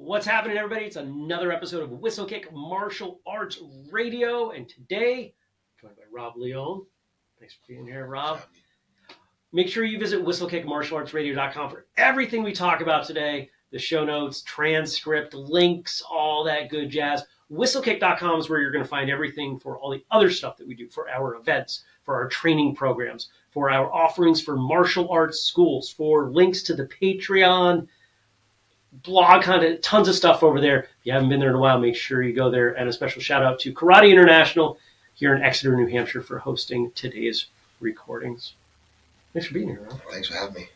What's happening, everybody? It's another episode of Whistlekick Martial Arts Radio, and today, joined by Rob Leone. Thanks for being here, Rob. Make sure you visit whistlekickmartialartsradio.com for everything we talk about today, the show notes, transcript, links, all that good jazz. Whistlekick.com is where you're going to find everything for all the other stuff that we do, for our events, for our training programs, for our offerings for martial arts schools, for links to the Patreon, blog content, tons of stuff over there. If you haven't been there in a while, make sure you go there. And a special shout out to Karate International here in Exeter, New Hampshire for hosting today's recordings. Thanks for being here, Rob. Thanks for having me.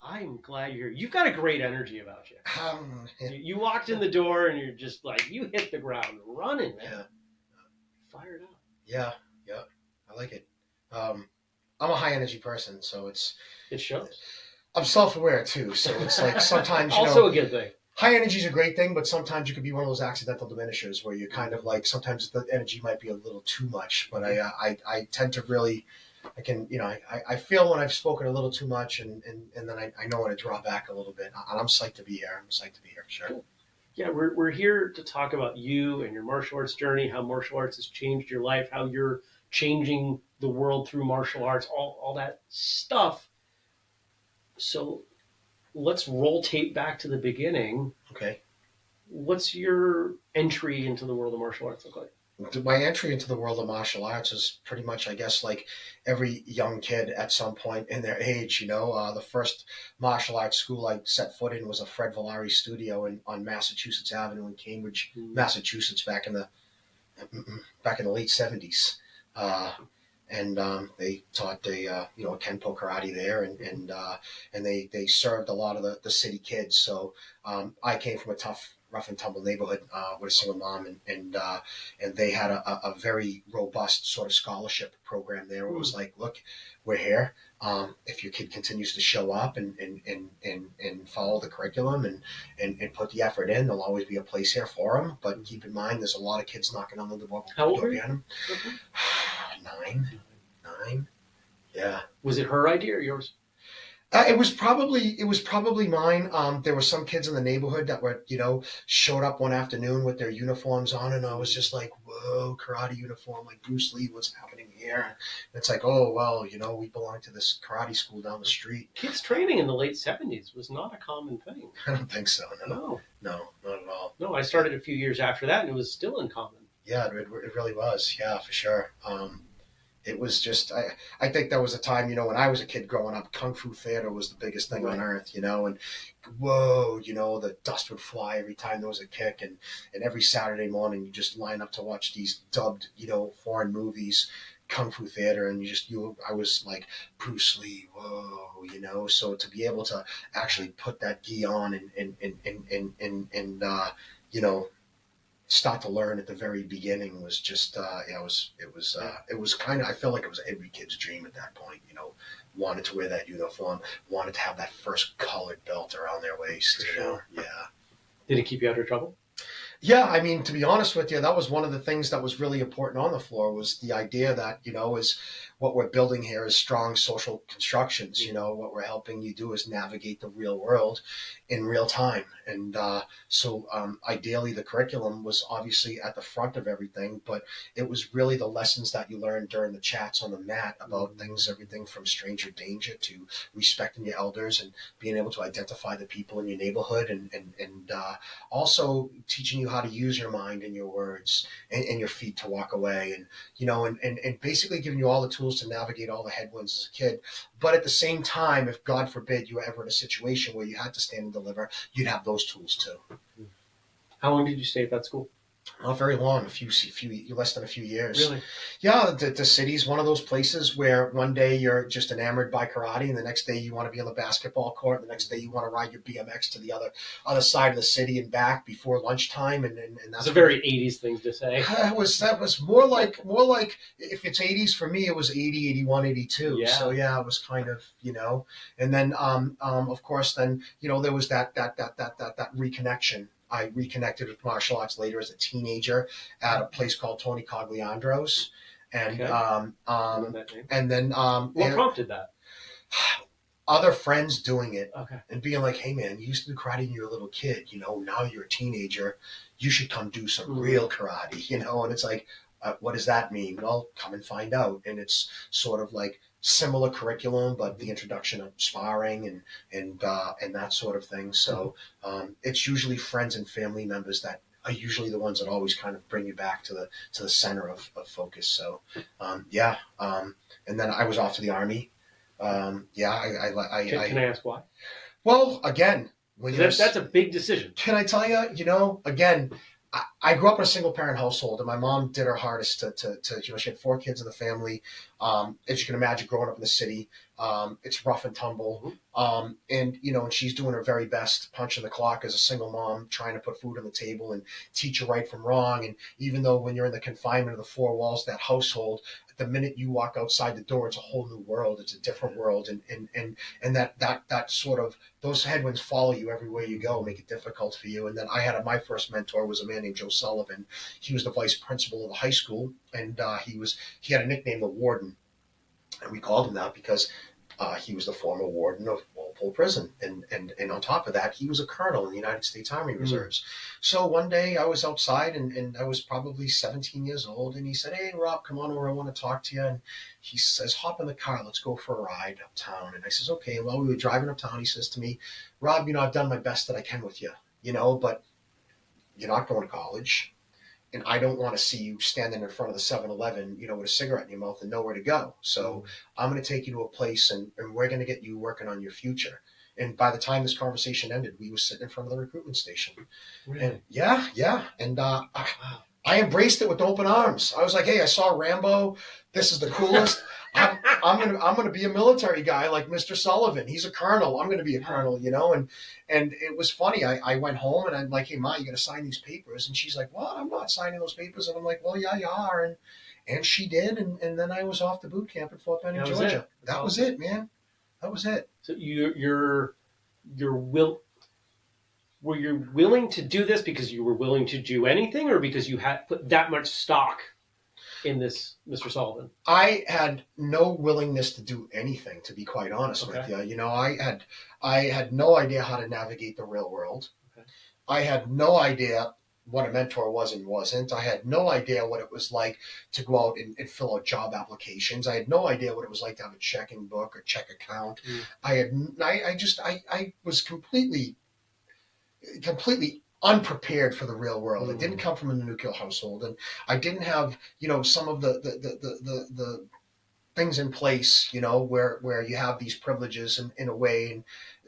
I'm glad you're here. You've got a great energy about you. You walked in the door and you're just like, you hit the ground running, man. Yeah. Fired up. Yeah. I like it. I'm a high energy person, so it shows. I'm self-aware too, so it's like sometimes also a good thing. High energy is a great thing, but sometimes you could be one of those accidental diminishers where you kind of like sometimes the energy might be a little too much. But I tend to really, I feel when I've spoken a little too much, and then I know when to draw back a little bit. And I'm psyched to be here. For sure. Cool. Yeah, we're here to talk about you and your martial arts journey, how martial arts has changed your life, how you're changing the world through martial arts, all that stuff. So let's roll tape back to the beginning. Okay. What's your entry into the world of martial arts look like? My entry into the world of martial arts is pretty much, I guess, like every young kid at some point in their age, the first martial arts school I set foot in was a Fred Villari studio on Massachusetts Avenue in Cambridge, Massachusetts, back in the late 70s. And they taught a Kenpo karate there, and they served a lot of the city kids. So I came from a tough, rough and tumble neighborhood with a single mom, and they had a very robust sort of scholarship program there. Where it was like, look, we're here. If your kid continues to show up and follow the curriculum and put the effort in, there'll always be a place here for them. But keep in mind, there's a lot of kids knocking on the door. How old were you? Behind them. 9. Yeah. Was it her idea or yours? It was probably mine. There were some kids in the neighborhood that were, showed up one afternoon with their uniforms on, and I was just like, whoa, karate uniform, like Bruce Lee, what's happening here? And it's like, oh, well, we belong to this karate school down the street. Kids training in the late 70s was not a common thing. I don't think so, No, not at all. No, I started a few years after that, and it was still uncommon. Yeah, it really was. Yeah, for sure. It was just, I think there was a time, when I was a kid growing up, Kung Fu theater was the biggest thing on earth, and whoa, the dust would fly every time there was a kick. And every Saturday morning, you just line up to watch these dubbed, foreign movies, Kung Fu theater. And I was like, Bruce Lee, whoa, so to be able to actually put that gi on and start to learn at the very beginning was just it was kind of, I felt like it was every kid's dream at that point, wanted to wear that uniform, wanted to have that first colored belt around their waist. For sure. Yeah. Did it keep you out of trouble? Yeah, I mean, to be honest with you, that was one of the things that was really important on the floor, was the idea that, is what we're building here is strong social constructions. What we're helping you do is navigate the real world in real time. And so ideally, the curriculum was obviously at the front of everything, but it was really the lessons that you learned during the chats on the mat about things, everything from stranger danger to respecting your elders and being able to identify the people in your neighborhood, and also teaching you how to use your mind and your words and your feet to walk away, and basically giving you all the tools to navigate all the headwinds as a kid. But at the same time, if God forbid you were ever in a situation where you had to stand and deliver, you'd have those tools too. How long did you stay at that school? Not very long, less than a few years. Really? Yeah, the city's one of those places where one day you're just enamored by karate, and the next day you want to be on the basketball court, and the next day you want to ride your BMX to the other side of the city and back before lunchtime, and that's a very 80s thing to say. That was more like if it's 80s for me, it was 80, 81, 82. Yeah. So yeah, it was kind of, and then of course then there was that reconnection. I reconnected with martial arts later as a teenager at a place called Tony Cogliandro's, and okay. and then what prompted that? other friends doing it Okay. and being like, hey man, you used to do karate when you were a little kid, now you're a teenager, you should come do some real karate, and it's like, what does that mean? Well, come and find out. And it's sort of like similar curriculum, but the introduction of sparring and that sort of thing. So it's usually friends and family members that are usually the ones that always kind of bring you back to the center of focus. So and then I was off to the Army. Can I ask why? Well, again, that's a big decision. Can I tell you? Again, I grew up in a single parent household, and my mom did her hardest to she had 4 kids in the family. As you can imagine, growing up in the city, it's rough and tumble. And she's doing her very best, punching the clock as a single mom, trying to put food on the table and teach you right from wrong. And even though when you're in the confinement of the 4 walls of that household, the minute you walk outside the door, it's a whole new world. It's a different world, and that sort of, those headwinds follow you everywhere you go, make it difficult for you. And then my first mentor was a man named Joe Sullivan. He was the vice principal of the high school, and he had a nickname, the Warden, and we called him that because he was the former warden of Walpole Prison, and on top of that, he was a colonel in the United States Army Reserves. So one day I was outside, and I was probably 17 years old, and he said, "Hey, Rob, come on over, I want to talk to you." And he says, "Hop in the car, let's go for a ride uptown." And I says, "Okay." And while we were driving uptown, he says to me, "Rob, I've done my best that I can with you, but you're not going to college. And I don't want to see you standing in front of the 7-Eleven, with a cigarette in your mouth and nowhere to go. So I'm going to take you to a place, and we're going to get you working on your future." And by the time this conversation ended, we were sitting in front of the recruitment station. Really? And yeah. And I embraced it with open arms. I was like, "Hey, I saw Rambo. This is the coolest. I'm gonna be a military guy like Mr. Sullivan. He's a colonel. I'm gonna be a colonel, And it was funny. I went home and I'm like, "Hey, Ma, you gotta sign these papers." And she's like, "What? I'm not signing those papers." And I'm like, "Well, yeah, you are." And she did. And then I was off to boot camp at Fort Benning, Georgia. That was it, man. That was it. So were you willing to do this because you were willing to do anything, or because you had put that much stock in this, Mr. Sullivan? I had no willingness to do anything, to be quite honest with you. I had no idea how to navigate the real world. Okay. I had no idea what a mentor was and wasn't. I had no idea what it was like to go out and fill out job applications. I had no idea what it was like to have a checking book or check account. I was completely unprepared for the real world. I didn't come from a nuclear household, and I didn't have, some of the things in place, where you have these privileges in a way, and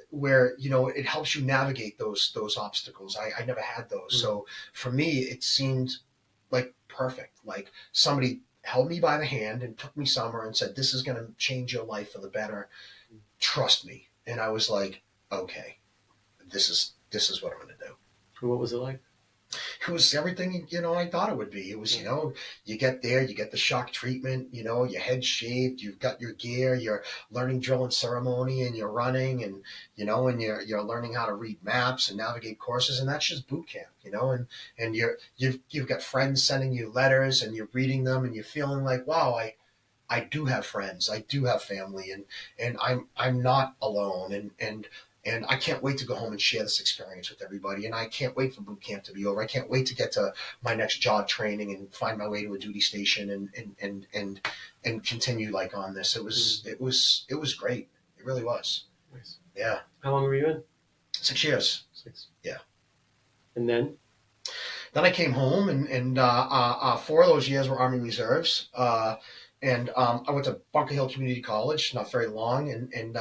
where, it helps you navigate those obstacles. I never had those. So for me, it seemed like perfect. Like somebody held me by the hand and took me somewhere and said, "This is going to change your life for the better. Trust me." And I was like, "Okay, this is what I'm going to do." What was it like? It was everything, I thought it would be. It was, you get there, you get the shock treatment, your head shaved, you've got your gear, you're learning drill and ceremony, and you're running, and, and you're learning how to read maps and navigate courses, and that's just boot camp, and you've got friends sending you letters, and you're reading them, and you're feeling like, wow, I do have friends, I do have family, and I'm not alone, and I can't wait to go home and share this experience with everybody. And I can't wait for boot camp to be over. I can't wait to get to my next job training and find my way to a duty station and continue like on this. It was great. It really was. Nice. Yeah. How long were you in? 6 years. 6. Yeah. And then? Then I came home, and 4 of those years were Army Reserves. And I went to Bunker Hill Community College, not very long, and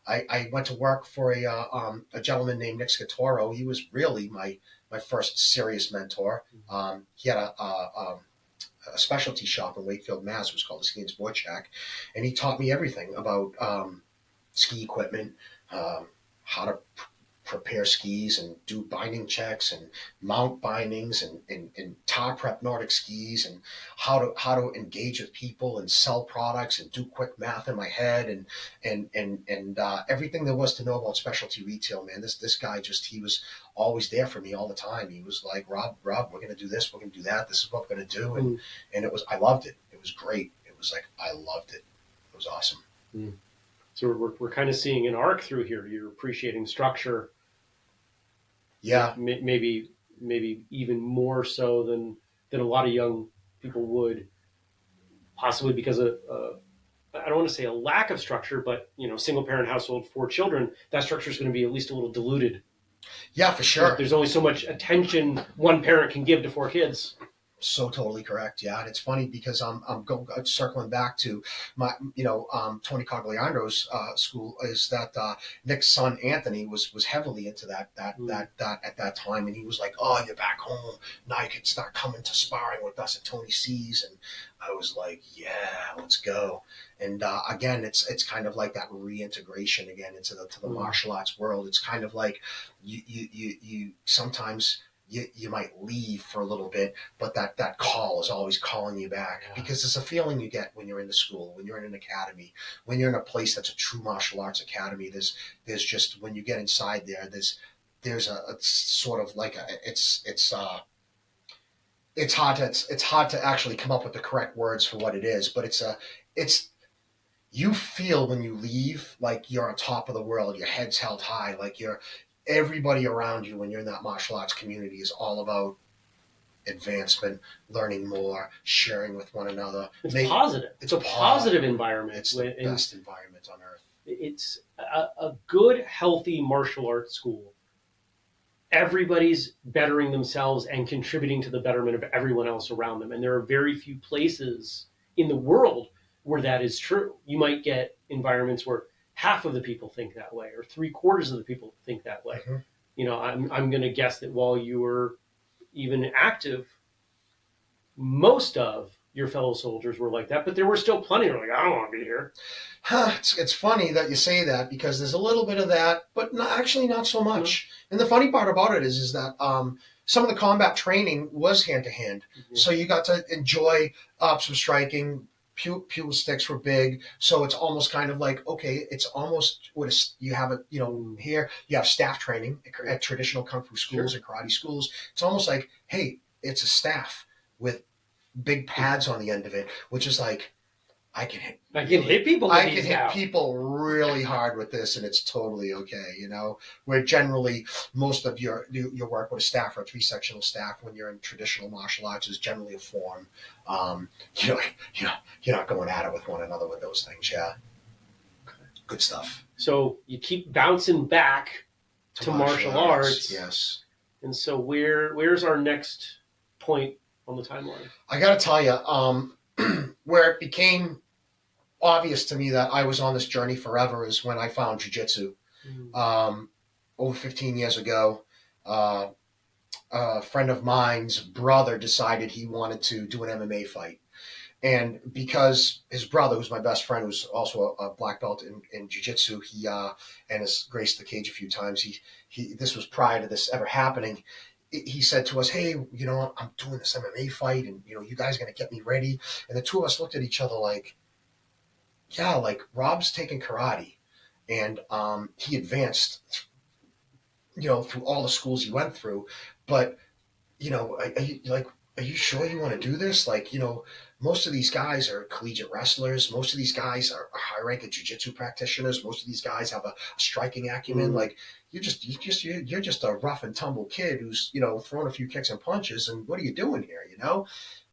I went to work for a gentleman named Nick Scatoro. He was really my first serious mentor. He had a specialty shop in Wakefield, Mass. It was called the Ski and Sport Shack, and he taught me everything about ski equipment, how to prepare skis and do binding checks and mount bindings and tar prep Nordic skis, and how to engage with people and sell products and do quick math in my head and everything there was to know about specialty retail, man. This guy he was always there for me all the time. He was like, Rob, we're going to do this, we're going to do that, this is what we're going to do. And I loved it. It was great. It was like, I loved it. It was awesome. So So we're kind of seeing an arc through here. You're appreciating structure. Yeah. Maybe even more so than a lot of young people would, possibly because of I don't want to say a lack of structure, but single parent household, 4 children, that structure is going to be at least a little diluted. Yeah, for sure. There's only so much attention one parent can give to 4 kids. So totally correct. Yeah, and it's funny because I'm circling back to my Tony Cogliandro's school, is that Nick's son Anthony was heavily into that at that time, and he was like, "Oh, you're back home now. You can start coming to sparring with us at Tony C's," and I was like, "Yeah, let's go." And again, it's kind of like that reintegration again into the martial arts world. It's kind of like you sometimes. You might leave for a little bit, but that call is always calling you back, because it's a feeling you get when you're in the school, when you're in an academy, when you're in a place that's a true martial arts academy. There's just, when you get inside there, there's a sort of like it's hard to actually come up with the correct words for what it is, but it's you feel when you leave like you're on top of the world, your head's held high, like everybody around you when you're in that martial arts community is all about advancement, learning more, sharing with one another. It's positive. It's a positive environment. It's the best environment on earth. It's a good, healthy martial arts school. Everybody's bettering themselves and contributing to the betterment of everyone else around them. And there are very few places in the world where that is true. You might get environments where half of the people think that way, or 3/4 of the people think that way. Mm-hmm. I'm going to guess that while you were even active, most of your fellow soldiers were like that, but there were still plenty who were like, I don't want to be here. It's funny that you say that, because there's a little bit of that, but actually not so much. Mm-hmm. And the funny part about it is that some of the combat training was hand to hand, so you got to enjoy some striking. Pupil sticks were big, so it's almost kind of like, okay, it's almost what you have here you have staff training at traditional kung fu schools and karate schools. It's almost like, hey, it's a staff with big pads on the end of it, which is like, I can hit people really hard with this, and it's totally okay. Where generally most of your work with a staff or a 3-sectional staff when you're in traditional martial arts is generally a form. You're not going at it with one another with those things. Yeah, good stuff. So you keep bouncing back to martial arts. Yes. And so where's our next point on the timeline? I got to tell you, where it became obvious to me that I was on this journey forever is when I found jiu-jitsu. Over 15 years ago, a friend of mine's brother decided he wanted to do an MMA fight. And because his brother, who's my best friend, who's also a black belt in jiu-jitsu, he and has graced the cage a few times. He this was prior to this ever happening. He said to us, "Hey, I'm doing this MMA fight, and you guys are gonna get me ready." And the two of us looked at each other like, "Yeah, like Rob's taking karate, and he advanced, through all the schools he went through. But are you sure you want to do this? Like, most of these guys are collegiate wrestlers. Most of these guys are high-ranking jiu-jitsu practitioners. Most of these guys have a striking acumen. Mm-hmm. Like, you're just a rough and tumble kid who's throwing a few kicks and punches. And what are you doing here?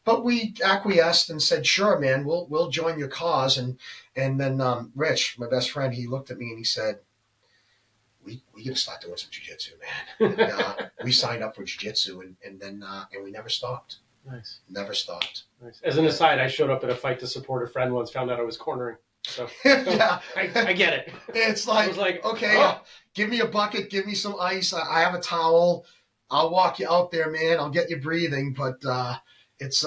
But we acquiesced and said, "Sure, man, we'll join your cause." And then Rich, my best friend, he looked at me and he said, "We got to start doing some jiu-jitsu, man." And we signed up for jiu-jitsu, and then we never stopped. Nice. Never stopped. Nice. As an aside, I showed up at a fight to support a friend once, found out I was cornering. So yeah, I get it. It's like, I was like, okay, give me a bucket, give me some ice. I have a towel. I'll walk you out there, man. I'll get you breathing. But it's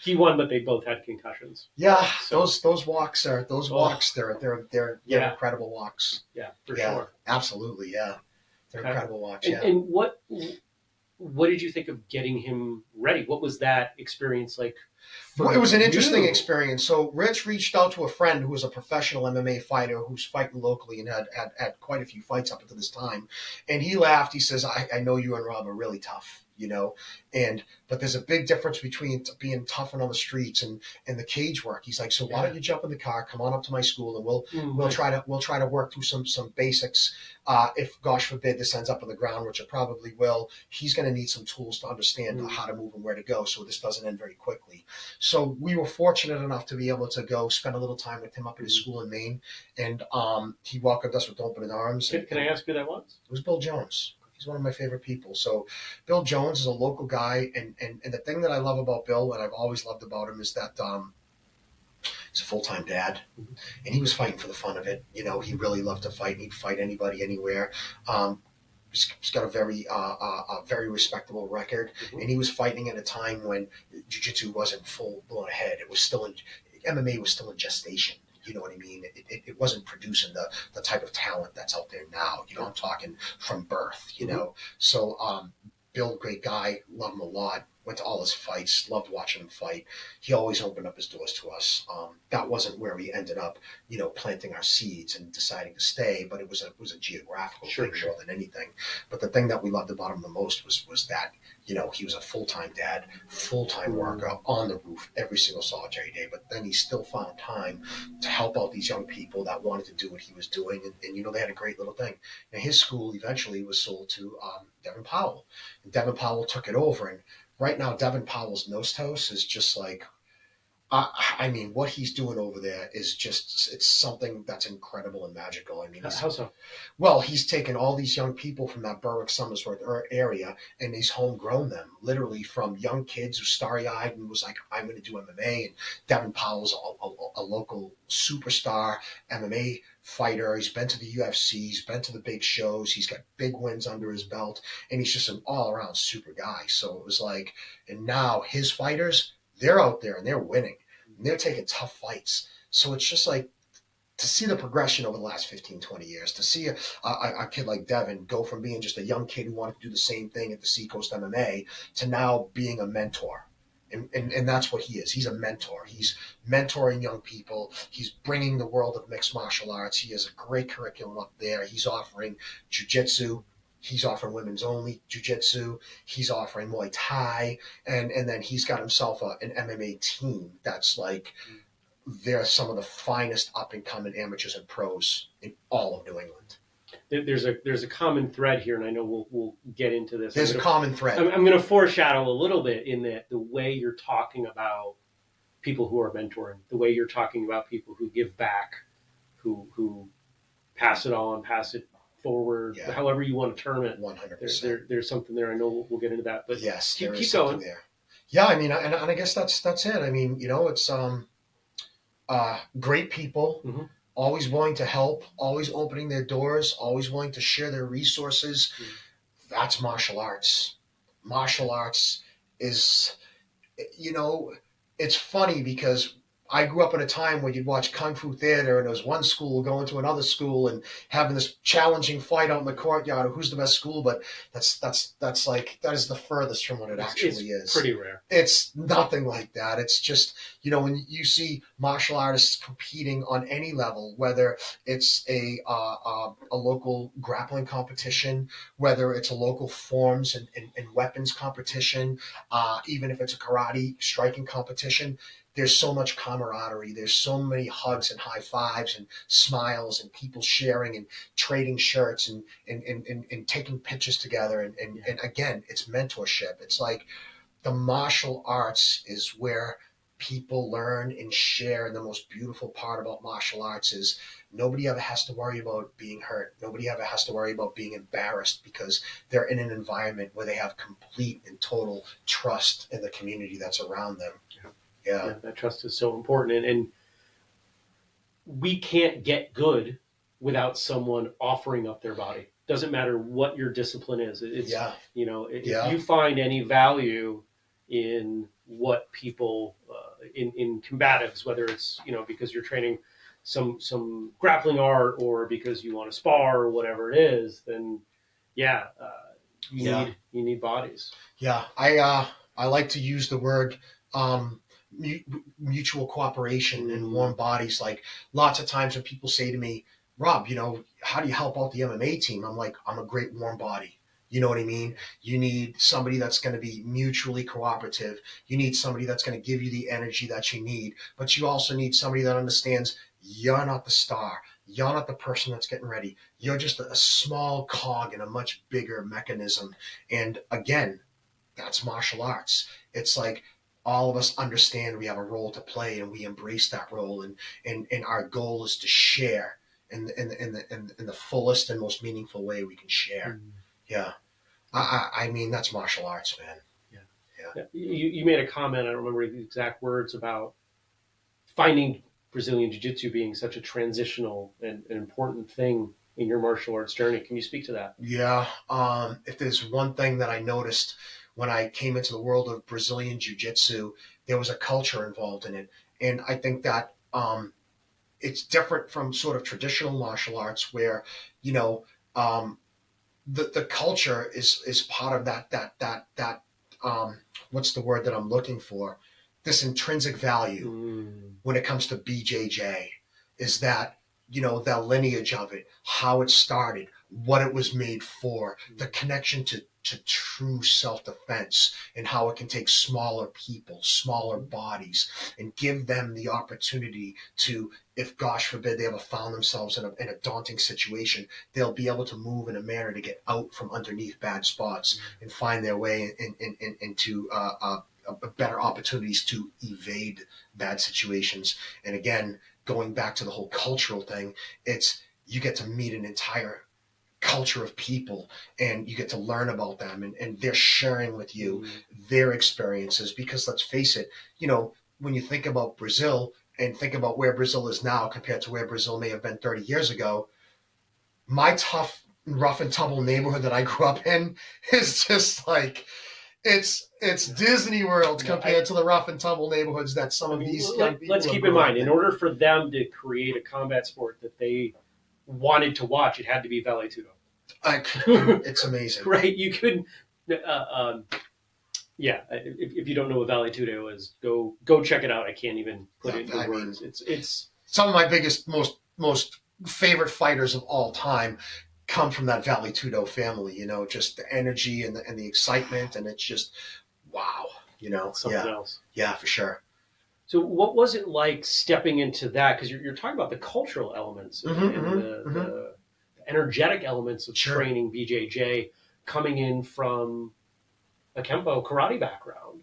he won, but they both had concussions. Yeah, so, those walks they're incredible walks. Yeah, for sure. Absolutely, yeah. They're incredible walks. Yeah. And what did you think of getting him ready? What was that experience like? Well, it was an interesting experience. So Rich reached out to a friend who was a professional MMA fighter who's fighting locally and had quite a few fights up until this time. And he laughed. He says, I know you and Rob are really tough. you know. But there's a big difference between being tough and on the streets and the cage work. He's like, so why don't you jump in the car, come on up to my school, and we'll try to work through some basics. If gosh forbid this ends up on the ground, which it probably will, he's going to need some tools to understand how to move and where to go, so this doesn't end very quickly. So we were fortunate enough to be able to go spend a little time with him up at his school in Maine, and he welcomed us with open arms. Can I ask who that was? It was Bill Jones. He's one of my favorite people. So Bill Jones is a local guy, and the thing that I love about Bill, and I've always loved about him, is that he's a full-time dad, and he was fighting for the fun of it. You know, he really loved to fight. He'd fight anybody, anywhere. He's got a very respectable record, and he was fighting at a time when jiu-jitsu wasn't full blown ahead. It was still MMA was still in gestation. You know what I mean? It wasn't producing the type of talent that's out there now. You know, I'm talking from birth, you know. So Bill, great guy, love him a lot. Went to all his fights, loved watching him fight. He always opened up his doors to us. That wasn't where we ended up, you know, planting our seeds and deciding to stay, but it was a geographical thing more than anything. But the thing that we loved about him the most was that, you know, he was a full-time dad, full-time worker on the roof every single solitary day, but then he still found time to help out these young people that wanted to do what he was doing. And you know, they had a great little thing. And his school eventually was sold to Devin Powell. And Devin Powell took it over, and right now, Devin Powell's nose toast is just like, I mean, what he's doing over there is just, it's something that's incredible and magical. I mean, how so? Well, he's taken all these young people from that Berwick-Somersworth area, and he's homegrown them, literally from young kids who starry-eyed and was like, I'm going to do MMA. And Devin Powell's a local superstar MMA fighter. He's been to the UFC. He's been to the big shows. He's got big wins under his belt, and he's just an all-around super guy. So it was like, and now his fighters, they're out there and they're winning. And they're taking tough fights. So it's just like, to see the progression over the last 15, 20 years, to see a kid like Devin go from being just a young kid who wanted to do the same thing at the Seacoast MMA to now being a mentor. And that's what he is. He's a mentor. He's mentoring young people. He's bringing the world of mixed martial arts. He has a great curriculum up there. He's offering jiu-jitsu. He's offering women's only jiu-jitsu. He's offering Muay Thai. And then he's got himself an MMA team that's like, they're some of the finest up-and-coming amateurs and pros in all of New England. There's a common thread here, and I know we'll get into this. There's a common thread. I'm going to foreshadow a little bit in that the way you're talking about people who are mentoring, the way you're talking about people who give back, who pass it on, pass it forward, however you want to term it. 100%. There's something there. I know we'll get into that, but yes, keep going. There. Yeah, I mean, and I guess that's it. I mean, you know, it's great people, always willing to help, always opening their doors, always willing to share their resources. That's martial arts. Martial arts is, you know, it's funny because I grew up in a time when you'd watch Kung Fu theater and there was one school going to another school and having this challenging fight out in the courtyard of who's the best school, but that's like, that is the furthest from what it actually is. Pretty rare. It's nothing like that. It's just, you know, when you see martial artists competing on any level, whether it's a local grappling competition, whether it's a local forms and weapons competition, even if it's a karate striking competition, there's so much camaraderie. There's so many hugs and high fives and smiles and people sharing and trading shirts and taking pictures together. And again, it's mentorship. It's like the martial arts is where people learn and share. And the most beautiful part about martial arts is nobody ever has to worry about being hurt. Nobody ever has to worry about being embarrassed because they're in an environment where they have complete and total trust in the community that's around them. Yeah, that trust is so important, and we can't get good without someone offering up their body. Doesn't matter what your discipline is. It's you know, if you find any value in what people in combatives, whether it's, you know, because you're training some grappling art or because you want to spar or whatever it is, then you need bodies. Yeah, I like to use the word mutual cooperation and warm bodies. Like lots of times when people say to me, Rob, you know, how do you help out the MMA team? I'm like, I'm a great warm body. You know what I mean? You need somebody that's going to be mutually cooperative. You need somebody that's going to give you the energy that you need. But you also need somebody that understands you're not the star. You're not the person that's getting ready. You're just a small cog in a much bigger mechanism. And again, that's martial arts. It's like all of us understand we have a role to play and we embrace that role. And our goal is to share in the fullest and most meaningful way we can share. Yeah. I mean, that's martial arts, man. Yeah. You made a comment, I don't remember the exact words, about finding Brazilian Jiu-Jitsu being such a transitional and an important thing in your martial arts journey. Can you speak to that? Yeah. If there's one thing that I noticed when I came into the world of Brazilian Jiu-Jitsu, there was a culture involved in it. And I think that it's different from sort of traditional martial arts where, you know, the culture is part of that what's the word that I'm looking for? This intrinsic value when it comes to BJJ is that, you know, the lineage of it, how it started, what it was made for, the connection to true self-defense, and how it can take smaller people, smaller bodies, and give them the opportunity to, if gosh forbid they ever found themselves in a daunting situation, they'll be able to move in a manner to get out from underneath bad spots and find their way into better opportunities to evade bad situations. And again, going back to the whole cultural thing, it's you get to meet an entire culture of people and you get to learn about them, and they're sharing with you their experiences, because let's face it, you know, when you think about Brazil and think about where Brazil is now compared to where Brazil may have been 30 years ago, my tough, rough and tumble neighborhood that I grew up in is just like, it's Disney World compared to the rough and tumble neighborhoods that some of these young people. Let's keep in mind, in order for them to create a combat sport that they wanted to watch, it had to be Vale Tudo. It's amazing, right? You couldn't. If you don't know what Vale Tudo is, go check it out. I can't even put it into words. It's some of my biggest, most favorite fighters of all time come from that Vale Tudo family. You know, just the energy and the excitement, and it's just wow. You know, something else. Yeah, for sure. So, what was it like stepping into that? Because you're talking about the cultural elements and the energetic elements of training BJJ, coming in from a Kempo karate background.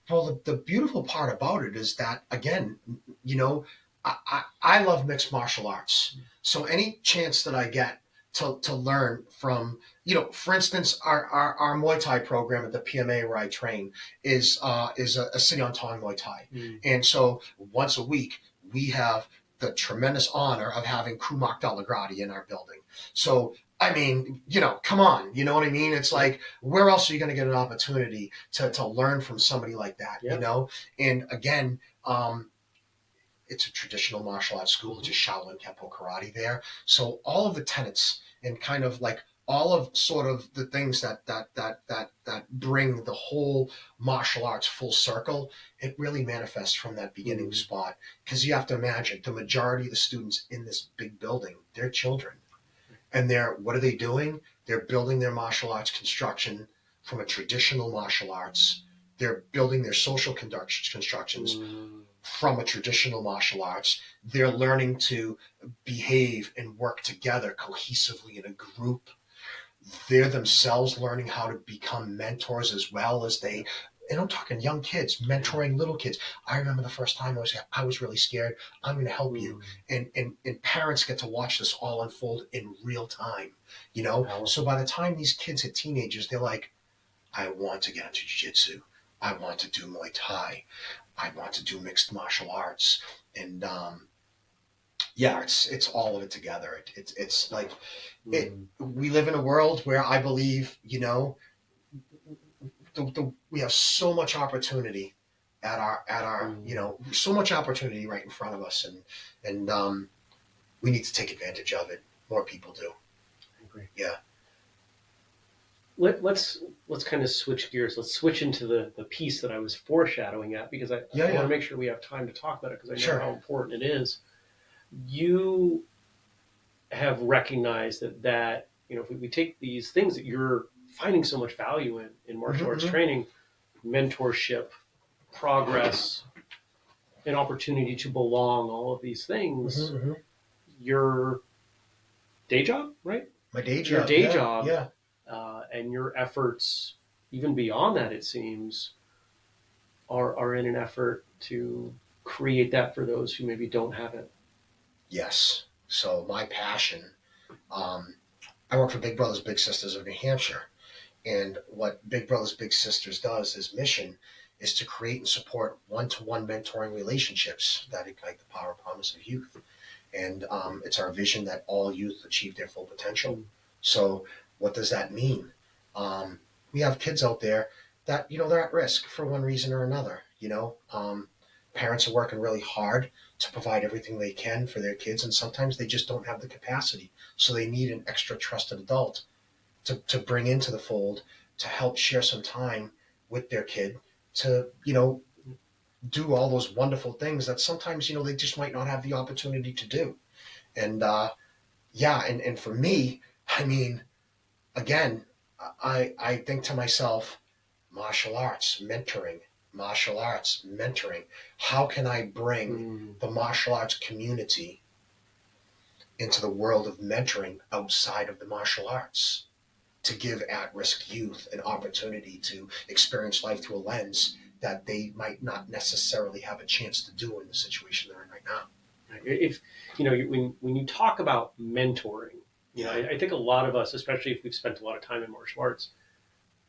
Well, the beautiful part about it is that, again, you know, I love mixed martial arts. So any chance that I get to learn from, you know, for instance, our Muay Thai program at the PMA where I train is a Sitting Tong Muay Thai. And so once a week, we have the tremendous honor of having Kumak Delagrati in our building. So, I mean, you know, come on, you know what I mean? It's like, where else are you going to get an opportunity to learn from somebody like that, you know? And again, it's a traditional martial arts school, it's a Shaolin Kempo karate there. So all of the tenets and kind of like all of sort of the things that bring the whole martial arts full circle, it really manifests from that beginning spot. Because you have to imagine the majority of the students in this big building, they're children. And what are they doing? They're building their martial arts construction from a traditional martial arts. They're building their social constructions from a traditional martial arts. They're learning to behave and work together cohesively in a group. They're themselves learning how to become mentors as well as they, and I'm talking young kids, mentoring little kids. I remember the first time I was really scared. I'm going to help you. And parents get to watch this all unfold in real time, you know? So by the time these kids hit teenagers, they're like, I want to get into jiu-jitsu. I want to do Muay Thai. I want to do mixed martial arts. And it's all of it together. It's like, we live in a world where I believe, you know, we have so much opportunity at our you know, so much opportunity right in front of us, and we need to take advantage of it. More people do. I agree. Yeah. Let's kind of switch gears. Let's switch into the piece that I was foreshadowing at, because I want to make sure we have time to talk about it, because I know how important it is. You have recognized that you know, if we take these things that you're finding so much value in martial arts Mm-hmm. training, mentorship, progress, an opportunity to belong, all of these things. Mm-hmm. Your day job, right? My day Your job. day Yeah. job, Yeah. and your efforts, even beyond that, it seems, are in an effort to create that for those who maybe don't have it. Yes. So my passion, I work for Big Brothers Big Sisters of New Hampshire. And what Big Brothers Big Sisters does, his mission, is to create and support one-to-one mentoring relationships that ignite the power and promise of youth. And it's our vision that all youth achieve their full potential. Mm. So what does that mean? We have kids out there that, they're at risk for one reason or another. Parents are working really hard to provide everything they can for their kids, and sometimes they just don't have the capacity. So they need an extra trusted adult to bring into the fold to help share some time with their kid to, do all those wonderful things that sometimes, they just might not have the opportunity to do. And and for me, I mean, again, I think to myself, martial arts, mentoring, martial arts, mentoring. How can I bring the martial arts community into the world of mentoring outside of the martial arts to give at-risk youth an opportunity to experience life through a lens that they might not necessarily have a chance to do in the situation they're in right now. If when you talk about mentoring, I think a lot of us, especially if we've spent a lot of time in martial arts,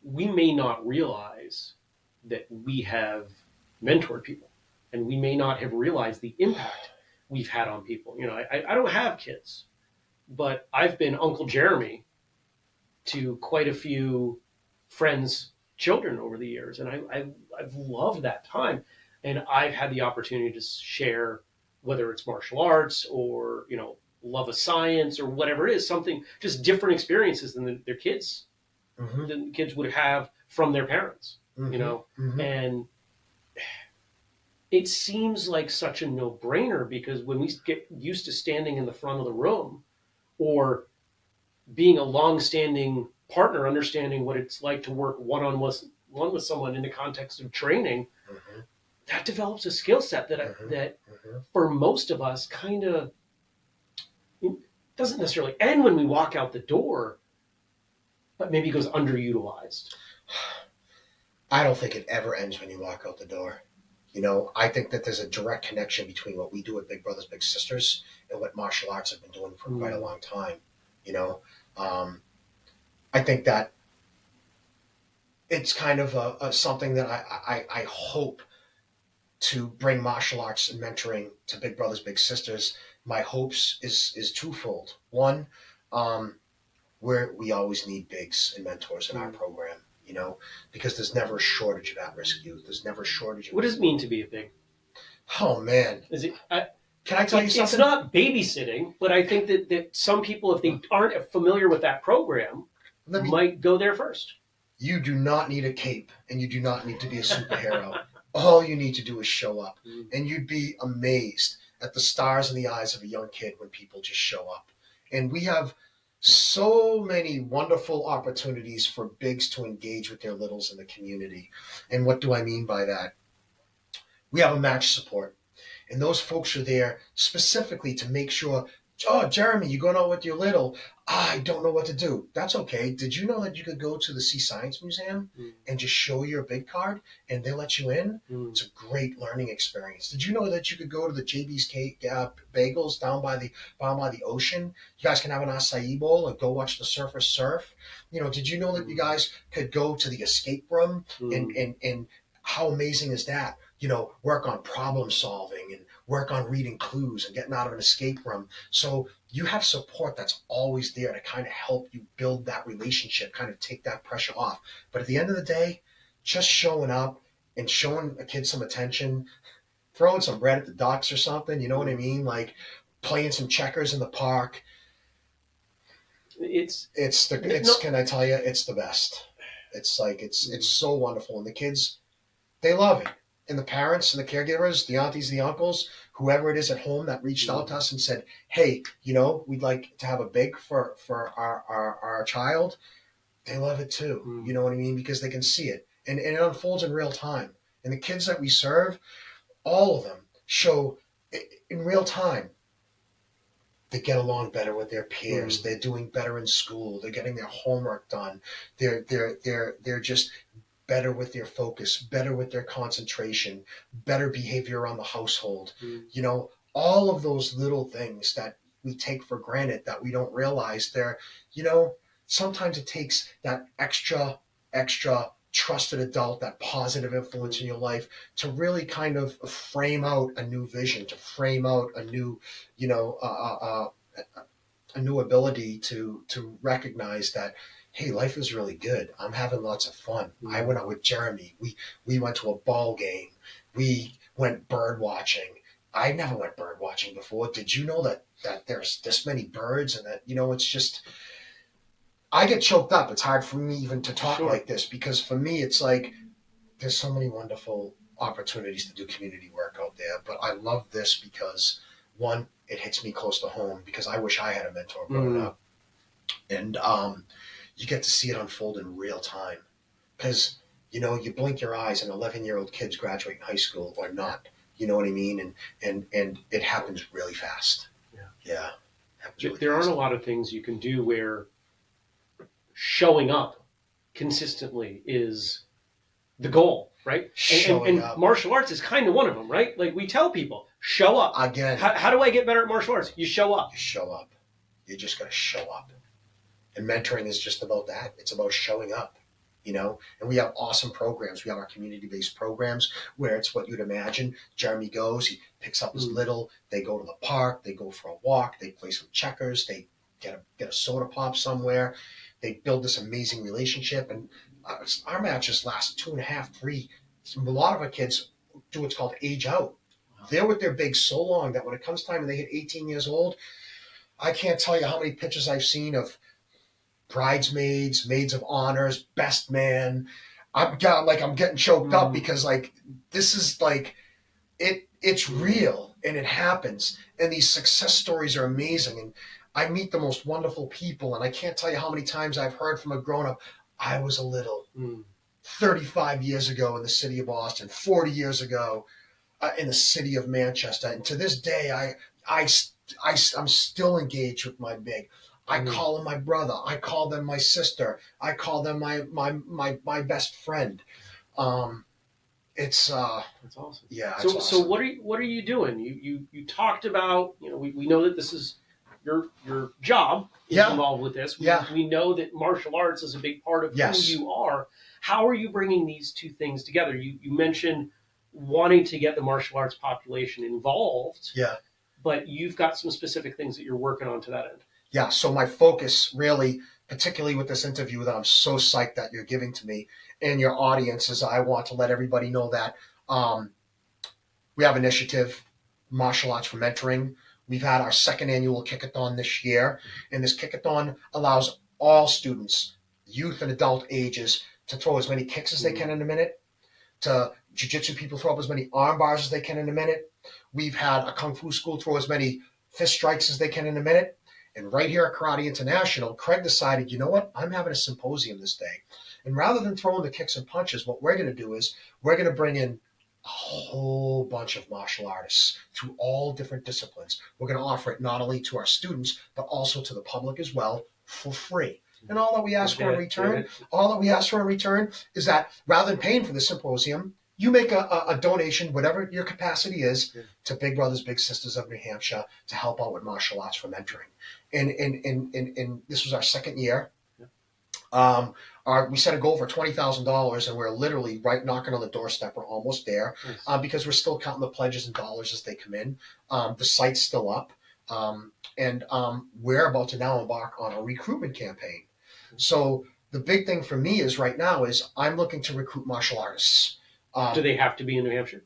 we may not realize that we have mentored people, and we may not have realized the impact we've had on people. I don't have kids, but I've been Uncle Jeremy to quite a few friends' children over the years, and I've loved that time, and I've had the opportunity to share, whether it's martial arts or love of science or whatever it is, something just different experiences than their kids Mm-hmm. than kids would have from their parents, Mm-hmm. Mm-hmm. and it seems like such a no-brainer because when we get used to standing in the front of the room or being a long-standing partner, understanding what it's like to work one with someone in the context of training, Mm-hmm. that develops a skill set that Mm-hmm. that Mm-hmm. for most of us kind of doesn't necessarily end when we walk out the door, but maybe goes underutilized. I don't think it ever ends when you walk out the door. I think that there's a direct connection between what we do at Big Brothers Big Sisters and what martial arts have been doing for quite a long time. I think that it's kind of a something that I hope to bring martial arts and mentoring to Big Brothers Big Sisters. My hopes is twofold. One, we always need bigs and mentors in our program, because there's never a shortage of at-risk youth. There's never a shortage of. What does it mean to be a big? Oh man, Is it? Can I tell you something? It's not babysitting, but I think that some people, if they aren't familiar with that program, might go there first. You do not need a cape, and you do not need to be a superhero. All you need to do is show up, and you'd be amazed at the stars in the eyes of a young kid when people just show up. And we have so many wonderful opportunities for bigs to engage with their littles in the community. And what do I mean by that? We have a match support. And those folks are there specifically to make sure, oh, Jeremy, you're going out with your little. I don't know what to do. That's okay. Did you know that you could go to the Sea Science Museum and just show your big card and they'll let you in? It's a great learning experience. Did you know that you could go to the JB's Bagels down by the ocean? You guys can have an acai bowl and go watch the surfers surf. Did you know that you guys could go to the escape room and how amazing is that? Work on problem solving and work on reading clues and getting out of an escape room. So you have support that's always there to kind of help you build that relationship, kind of take that pressure off. But at the end of the day, just showing up and showing a kid some attention, throwing some bread at the ducks or something, you know what I mean? Like playing some checkers in the park. Can I tell you, it's the best. It's like, it's so wonderful. And the kids, they love it. And the parents and the caregivers, the aunties, the uncles, whoever it is at home that reached out to us and said, hey, we'd like to have a big for our child. they love it too. Mm. You know what I mean? Because they can see it. And it unfolds in real time. And the kids that we serve, all of them show in real time. They get along better with their peers. They're doing better in school. They're getting their homework done. They're just better with their focus, better with their concentration, better behavior around the household. You know, all of those little things that we take for granted that we don't realize they're, you know, sometimes it takes that extra trusted adult, that positive influence in your life to really kind of frame out a new vision, to frame out a new, you know, a new ability to recognize that, hey, life is really good. I'm having lots of fun. I went out with Jeremy. We went to a ball game. We went bird watching. I never went bird watching before. Did you know that there's this many birds, and that, you know, it's just, I get choked up. It's hard for me even to talk like this, because for me, it's like, there's so many wonderful opportunities to do community work out there. But I love this because, one, it hits me close to home, because I wish I had a mentor growing up. And you get to see it unfold in real time. Because, you know, you blink your eyes and 11-year-old kids graduate high school or not. You know what I mean? And it happens really fast. Yeah. There aren't a lot of things you can do where showing up consistently is the goal, right? And martial arts is kind of one of them, right? Like, we tell people, show up. Again. How do I get better at martial arts? You show up. You show up. You just got to show up. And mentoring is just about that. It's about showing up, you know? And we have awesome programs. We have our community-based programs where it's what you'd imagine. Jeremy goes, he picks up his little, they go to the park, they go for a walk, they play some checkers, they get a soda pop somewhere. They build this amazing relationship, and our matches last 2.5, 3. A lot of our kids do what's called age out. They're with their bigs so long that when it comes time and they hit 18 years old, I can't tell you how many pictures I've seen of bridesmaids, maids of honors, best man. I'm getting choked up, because like, this is like, it's real and it happens. And these success stories are amazing. And I meet the most wonderful people, and I can't tell you how many times I've heard from a grown-up, I was a little 35 years ago in the city of Boston, 40 years ago in the city of Manchester. And to this day, I'm still engaged with my big. I call them my brother. I call them my sister. I call them my best friend. It's that's awesome. Yeah. So awesome. So what are you doing? You talked about, you know, we know that this is your job is involved with this. We know that martial arts is a big part of who you are. How are you bringing these two things together? You mentioned wanting to get the martial arts population involved. Yeah. But you've got some specific things that you're working on to that end. Yeah. So my focus really, particularly with this interview that I'm so psyched that you're giving to me and your audience, is I want to let everybody know that we have an initiative, Martial Arts for Mentoring. We've had our second annual Kickathon this year, and this Kickathon allows all students, youth and adult ages, to throw as many kicks as they can in a minute, to jiu-jitsu people throw up as many arm bars as they can in a minute. We've had a kung fu school throw as many fist strikes as they can in a minute. And right here at Karate International, Craig decided, you know what, I'm having a symposium this day. And rather than throwing the kicks and punches, what we're going to do is we're going to bring in a whole bunch of martial artists through all different disciplines. We're going to offer it not only to our students, but also to the public as well, for free. And all that we ask for in return, is that rather than paying for the symposium, you make a donation, whatever your capacity is, to Big Brothers Big Sisters of New Hampshire to help out with martial arts for mentoring. And this was our second year. We set a goal for $20,000, and we're literally right knocking on the doorstep. We're almost there, because we're still counting the pledges and dollars as they come in. The site's still up, and we're about to now embark on a recruitment campaign. So the big thing for me is right now is I'm looking to recruit martial artists. Do they have to be in New Hampshire?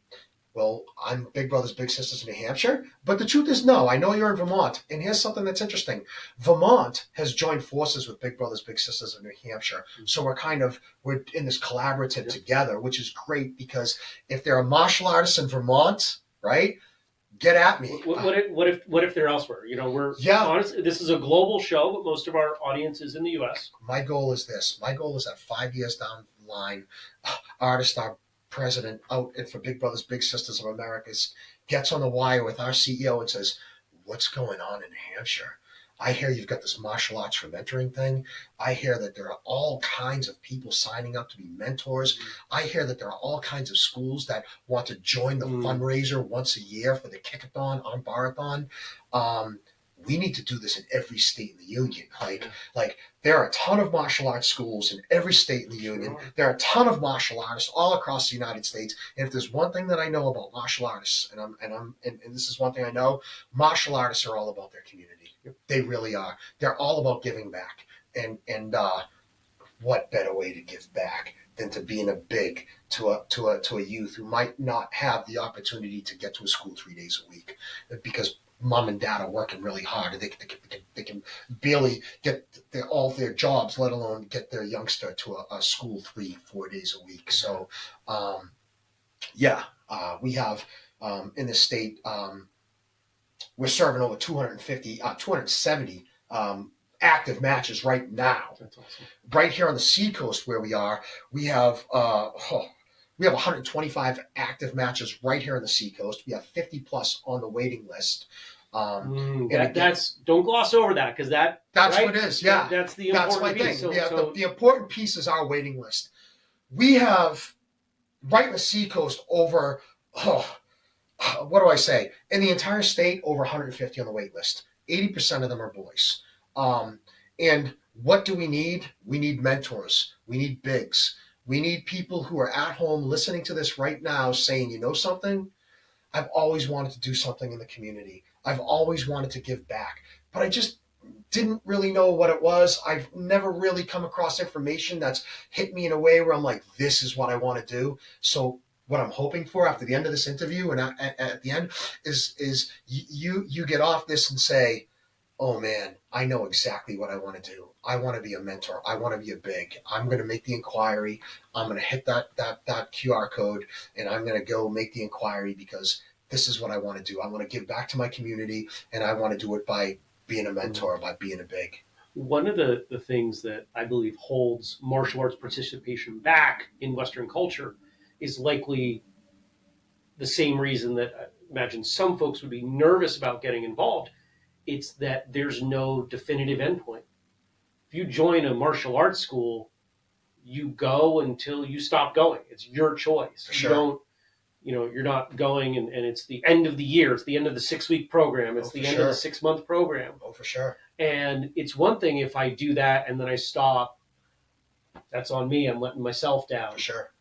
Well, I'm Big Brothers Big Sisters in New Hampshire, but the truth is no. I know you're in Vermont, and here's something that's interesting. Vermont has joined forces with Big Brothers Big Sisters of New Hampshire, so we're in this collaborative together, which is great, because if there are martial artists in Vermont, right, get at me. What if they're elsewhere? You know, we're honestly, this is a global show, but most of our audience is in the U.S. My goal is this. My goal is that 5 years down the line, artist, our president out for Big Brothers Big Sisters of America gets on the wire with our CEO and says, "What's going on in New Hampshire? I hear you've got this martial arts for mentoring thing. I hear that there are all kinds of people signing up to be mentors. I hear that there are all kinds of schools that want to join the fundraiser once a year for the Kickathon on Barathon. We need to do this in every state in the union. Like there are a ton of martial arts schools in every state in the union. There are a ton of martial artists all across the United States. And if there's one thing that I know about martial artists, and this is one thing I know, martial artists are all about their community. They really are. They're all about giving back. And what better way to give back than to being a big to a youth who might not have the opportunity to get to a school 3 days a week because mom and dad are working really hard. They can barely get all their jobs, let alone get their youngster to a school 3-4 days a week. So, we have in the state, we're serving over 270 active matches right now. That's awesome. Right here on the Seacoast where we are, we have 125 active matches right here on the Seacoast. We have 50 plus on the waiting list. That's don't gloss over that because that's right? What it is. Yeah, that's the important piece. The important piece is our waiting list. We have right in the Seacoast over. What do I say? In the entire state, over 150 on the wait list. 80% of them are boys. And what do we need? We need mentors. We need bigs. We need people who are at home listening to this right now saying, you know something? I've always wanted to do something in the community. I've always wanted to give back, but I just didn't really know what it was. I've never really come across information that's hit me in a way where I'm like, this is what I want to do. So what I'm hoping for after the end of this interview and at the end is you get off this and say, oh man, I know exactly what I want to do. I want to be a mentor. I want to be a big. I'm going to make the inquiry. I'm going to hit that QR code and I'm going to go make the inquiry because this is what I want to do. I want to give back to my community and I want to do it by being a mentor, by being a big. One of the things that I believe holds martial arts participation back in Western culture is likely the same reason that I imagine some folks would be nervous about getting involved. It's that there's no definitive endpoint. If you join a martial arts school, you go until you stop going. It's your choice. Sure. You're not going and it's the end of the year. It's the end of the 6-week program. It's the end of the 6-month program. Oh, for sure. And it's one thing if I do that and then I stop, that's on me. I'm letting myself down. For sure.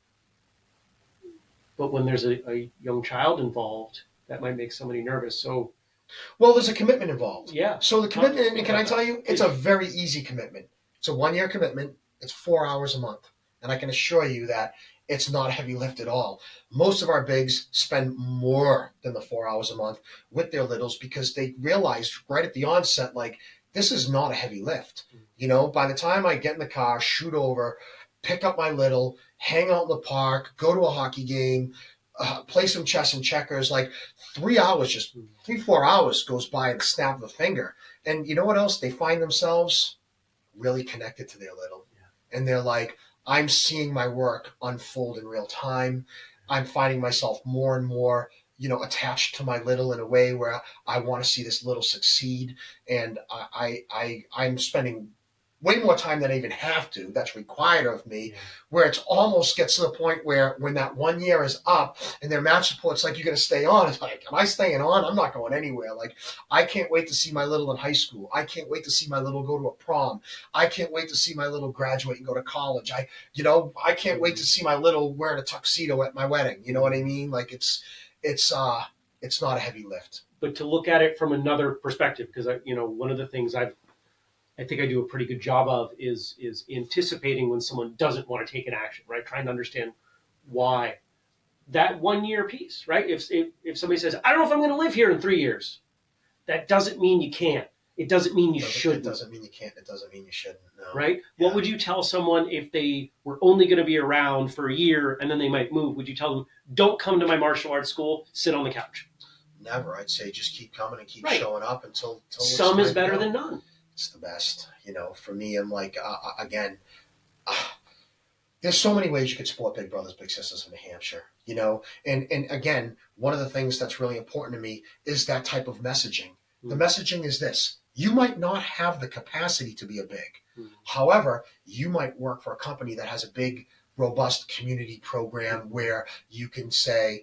But when there's a young child involved, that might make somebody nervous. So, well, there's a commitment involved. Yeah. So the commitment, and can I tell you, it's a very easy commitment. It's a 1-year commitment. It's 4 hours a month. And I can assure you that it's not a heavy lift at all. Most of our bigs spend more than the 4 hours a month with their littles because they realized right at the onset, like, this is not a heavy lift. You know, by the time I get in the car, shoot over, pick up my little, hang out in the park, go to a hockey game, play some chess and checkers, like 3 hours, just 3-4 hours goes by in the snap of a finger. And you know what else? They find themselves really connected to their little. Yeah. And they're like, I'm seeing my work unfold in real time. I'm finding myself more and more, attached to my little in a way where I want to see this little succeed. And I'm spending way more time than I even have to, that's required of me, where it almost gets to the point where when that 1 year is up and their match report's like, you're going to stay on. It's like, am I staying on? I'm not going anywhere. Like, I can't wait to see my little in high school. I can't wait to see my little go to a prom. I can't wait to see my little graduate and go to college. I can't wait to see my little wearing a tuxedo at my wedding. You know what I mean? Like, it's not a heavy lift. But to look at it from another perspective, because one of the things I think I do a pretty good job of is anticipating when someone doesn't want to take an action, right? Trying to understand why. That 1 year piece, right? If somebody says, I don't know if I'm going to live here in 3 years, that doesn't mean you can't. It doesn't mean you shouldn't. It doesn't mean you can't. It doesn't mean you shouldn't. No. Right? Yeah. What would you tell someone if they were only going to be around for a year and then they might move? Would you tell them, don't come to my martial arts school, sit on the couch? Never. I'd say just keep coming and keep Right. showing up until Some is better than none. It's the best. For me, I'm like, again, there's so many ways you could support Big Brothers Big Sisters in New Hampshire, and again, one of the things that's really important to me is that type of messaging. The messaging is this: you might not have the capacity to be a big. However, you might work for a company that has a big, robust community program where you can say,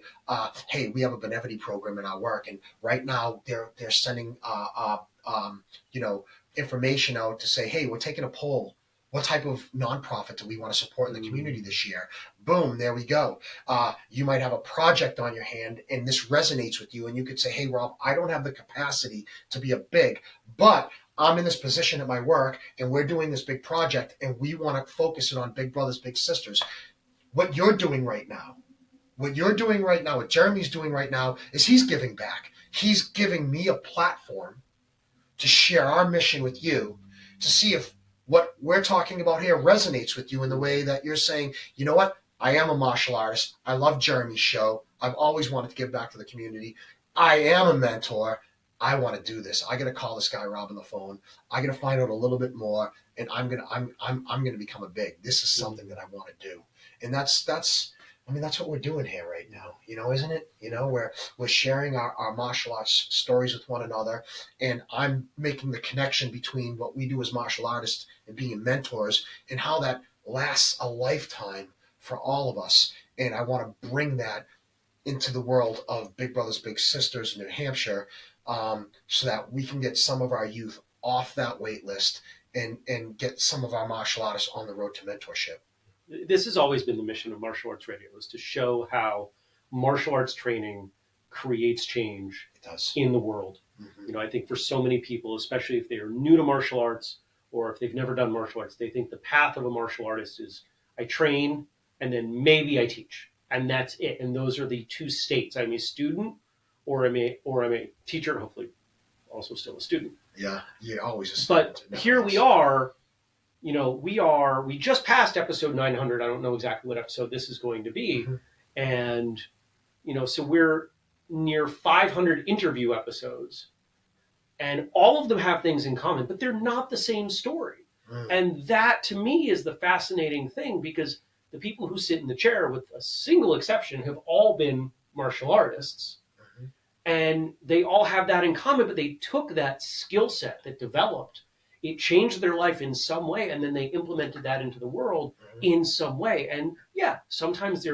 hey, we have a benevolence program in our work, and right now they're sending information out to say, hey, we're taking a poll. What type of nonprofit do we want to support in the community this year? Boom, there we go. You might have a project on your hand and this resonates with you, and you could say, hey, Rob, I don't have the capacity to be a big, but I'm in this position at my work and we're doing this big project and we want to focus it on Big Brothers, Big Sisters. What you're doing right now, what Jeremy's doing right now is he's giving back. He's giving me a platform to share our mission with you, to see if what we're talking about here resonates with you in the way that you're saying, you know what? I am a martial artist. I love Jeremy's show. I've always wanted to give back to the community. I am a mentor. I want to do this. I got to call this guy Rob on the phone. I got to find out a little bit more, and I'm gonna become a big. This is something that I want to do, and that's what we're doing here right now, isn't it? We're sharing our martial arts stories with one another, and I'm making the connection between what we do as martial artists and being mentors and how that lasts a lifetime for all of us. And I want to bring that into the world of Big Brothers Big Sisters in New Hampshire, so that we can get some of our youth off that wait list and get some of our martial artists on the road to mentorship. This has always been the mission of Martial Arts Radio, is to show how martial arts training creates change in the world. Mm-hmm. I think for so many people, especially if they are new to martial arts or if they've never done martial arts, they think the path of a martial artist is I train and then maybe I teach, and that's it. And those are the two states. I'm a student or I'm a teacher, hopefully also still a student. Yeah, you're always a student. But here we are. We just passed episode 900. I don't know exactly what episode this is going to be. Mm-hmm. And, so we're near 500 interview episodes, and all of them have things in common, but they're not the same story. Mm. And that to me is the fascinating thing, because the people who sit in the chair, with a single exception, have all been martial artists. Mm-hmm. And they all have that in common, but they took that skill set that developed. It changed their life in some way, and then they implemented that into the world in some way. And yeah, sometimes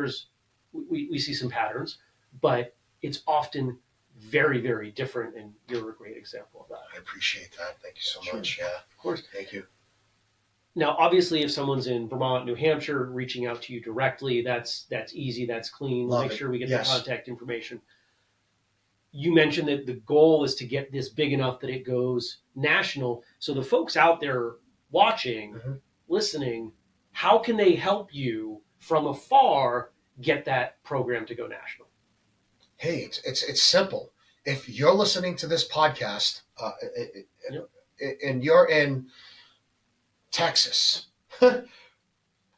we see some patterns, but it's often very, very different, and you're a great example of that. I appreciate that. Thank you so much. Yeah, of course. Thank you. Now, obviously, if someone's in Vermont, New Hampshire, reaching out to you directly, that's easy, that's clean. We'll make sure we get the contact information. You mentioned that the goal is to get this big enough that it goes national. So the folks out there watching, listening, how can they help you from afar get that program to go national? Hey, it's simple. If you're listening to this podcast and you're in Texas,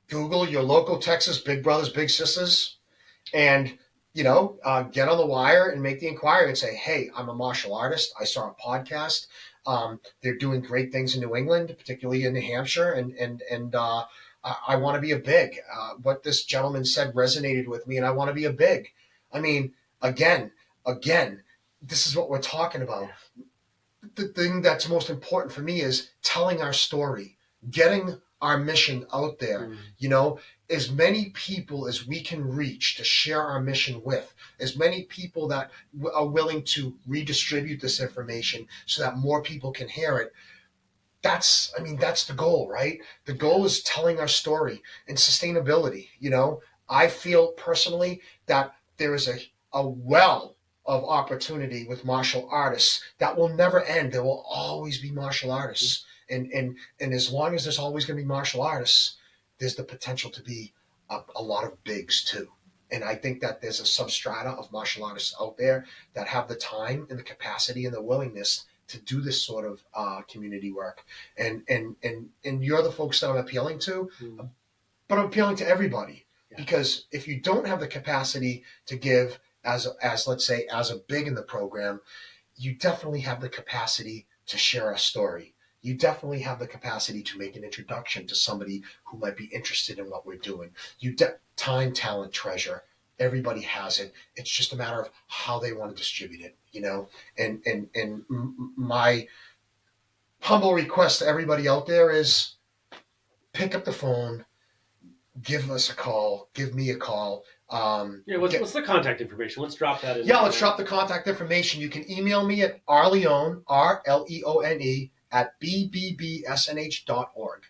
Google your local Texas Big Brothers Big Sisters, and get on the wire and make the inquiry and say, hey, I'm a martial artist. I saw a podcast. They're doing great things in New England, particularly in New Hampshire. And I want to be a big. What this gentleman said resonated with me, and I want to be a big. I mean, again, this is what we're talking about. The thing that's most important for me is telling our story, getting our mission out there, as many people as we can reach to share our mission with, as many people that are willing to redistribute this information so that more people can hear it. That's the goal, right? The goal is telling our story and sustainability. I feel personally that there is a well of opportunity with martial artists that will never end. There will always be martial artists. And as long as there's always going to be martial artists, there's the potential to be a lot of bigs too. And I think that there's a substrata of martial artists out there that have the time and the capacity and the willingness to do this sort of community work. And you're the folks that I'm appealing to, but I'm appealing to everybody. Yeah. Because if you don't have the capacity to give as let's say, as a big in the program, you definitely have the capacity to share a story. You definitely have the capacity to make an introduction to somebody who might be interested in what we're doing. Time, talent, treasure. Everybody has it. It's just a matter of how they want to distribute it, you know. And my humble request to everybody out there is pick up the phone, give us a call, give me a call. What's the contact information? Let's drop that in. Yeah, let's drop the contact information. You can email me at rleone, RLEONE, at bbbsnh.org.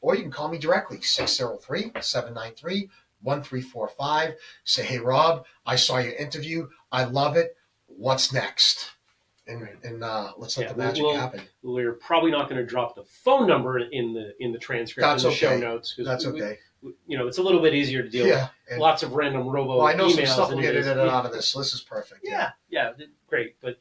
Or you can call me directly, 603-793-1345. Say, hey, Rob, I saw your interview. I love it. What's next? And let's let the magic happen. We're probably not going to drop the phone number in the transcript. That's in the okay. show notes. That's okay. It's a little bit easier to deal with. Lots of random robo I know emails. some stuff will get in and out of this, so this is perfect. Yeah, great. But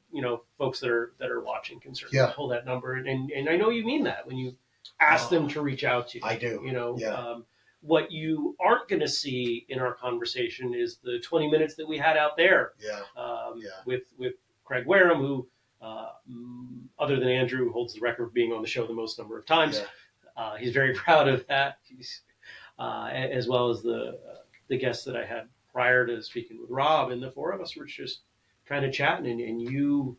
folks that are watching can certainly pull that number, and I know you mean that when you ask them to reach out to you. I do. What you aren't going to see in our conversation is the 20 minutes that we had out there. With Craig Wareham, who, other than Andrew, holds the record of being on the show the most number of times. He's very proud of that. As well as the guests that I had prior to speaking with Rob, and the four of us were just kind of chatting, and you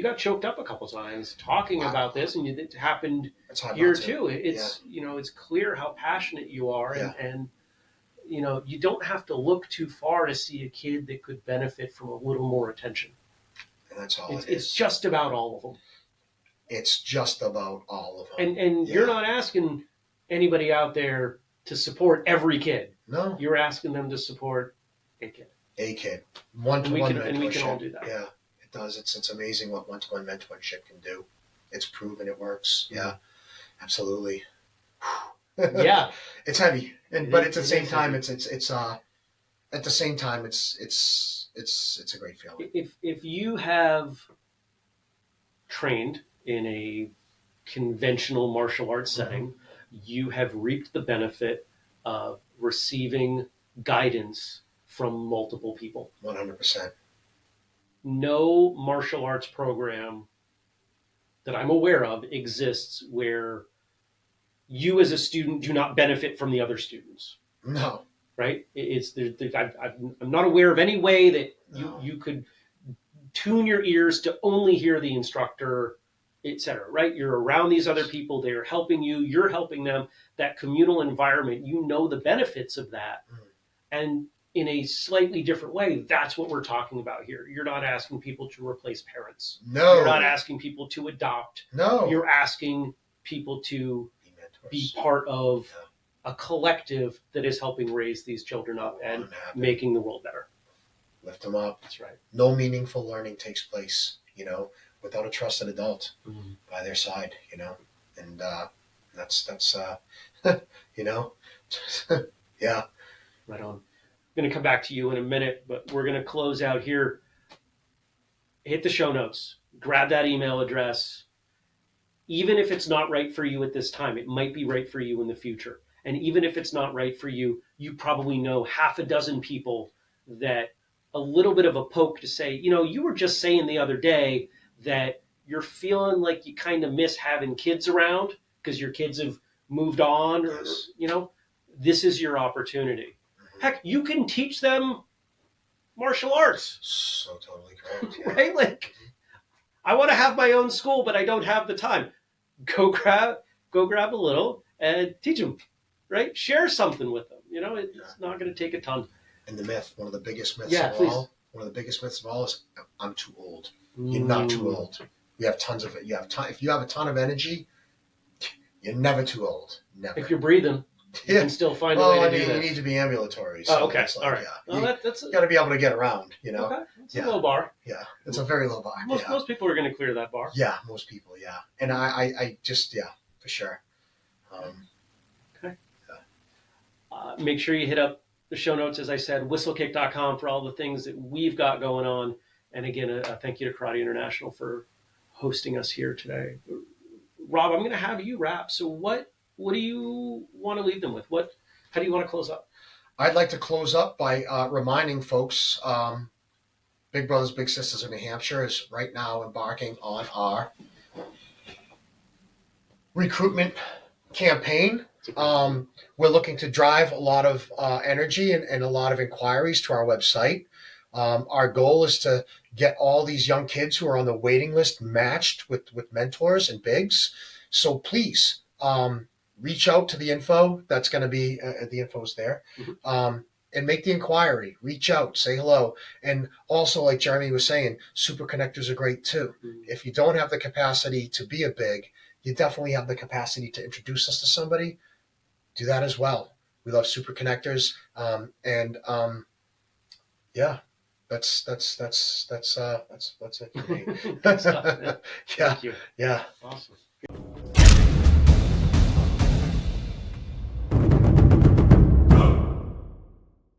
got choked up a couple times talking about this, and it happened here too. It's it's clear how passionate you are, and you don't have to look too far to see a kid that could benefit from a little more attention. And that's all it's just about all of them. It's just about all of them. And you're not asking anybody out there to support every kid. No. You're asking them to support a kid. A kid. One-to-one mentorship. And we can all do that. Yeah, it does. It's amazing what one-to-one mentorship can do. It's proven it works. Yeah, absolutely. Yeah. It's heavy. But at the same time, it's a great feeling. If you have trained in a conventional martial arts setting, you have reaped the benefit of receiving guidance from multiple people. 100%. No martial arts program that I'm aware of exists where you as a student do not benefit from the other students. No. Right? I'm not aware of any way that you could tune your ears to only hear the instructor, etc. Right? You're around these other people. They're helping you. You're helping them. That communal environment, the benefits of that. And in a slightly different way, that's what we're talking about here. You're not asking people to replace parents. No. You're not asking people to adopt. No. You're asking people to be part of a collective that is helping raise these children up and making the world better. Lift them up. That's right. No meaningful learning takes place, without a trusted adult by their side, and that's yeah. Right on. I'm going to come back to you in a minute, but we're going to close out here. Hit the show notes. Grab that email address. Even if it's not right for you at this time, it might be right for you in the future. And even if it's not right for you, you probably know half a dozen people that a little bit of a poke to say, you were just saying the other day that you're feeling like you kind of miss having kids around because your kids have moved on, or, this is your opportunity. Heck, you can teach them martial arts. So totally correct. Yeah. Right? Like, I want to have my own school, but I don't have the time. Go grab a little and teach them, right? Share something with them. It's not going to take a ton. And the myth, one of the biggest myths of all is, I'm too old. You're not too old. You have tons of it. If you have a ton of energy, you're never too old. Never. If you're breathing, you can still find a way to do that. You need to be ambulatory. So okay. All right. You got to be able to get around, Okay. It's a low bar. Yeah. It's a very low bar. Most people are going to clear that bar. Yeah. Most people. Yeah. And I just, for sure. Okay. Yeah. Make sure you hit up the show notes, as I said, whistlekick.com for all the things that we've got going on. And again, thank you to Karate International for hosting us here today. Rob, I'm going to have you wrap. So what do you want to leave them with? How do you want to close up? I'd like to close up by reminding folks Big Brothers Big Sisters of New Hampshire is right now embarking on our recruitment campaign. We're looking to drive a lot of energy and a lot of inquiries to our website. Our goal is to get all these young kids who are on the waiting list matched with mentors and bigs. So please reach out to the info. That's going to be the info is there. Mm-hmm. And make the inquiry. Reach out, say hello. And also, like Jeremy was saying, super connectors are great too. Mm-hmm. If you don't have the capacity to be a big, you definitely have the capacity to introduce us to somebody. Do that as well. We love super connectors. Yeah, that's it for me. Good stuff, man. Yeah. Thank you. Yeah. Awesome.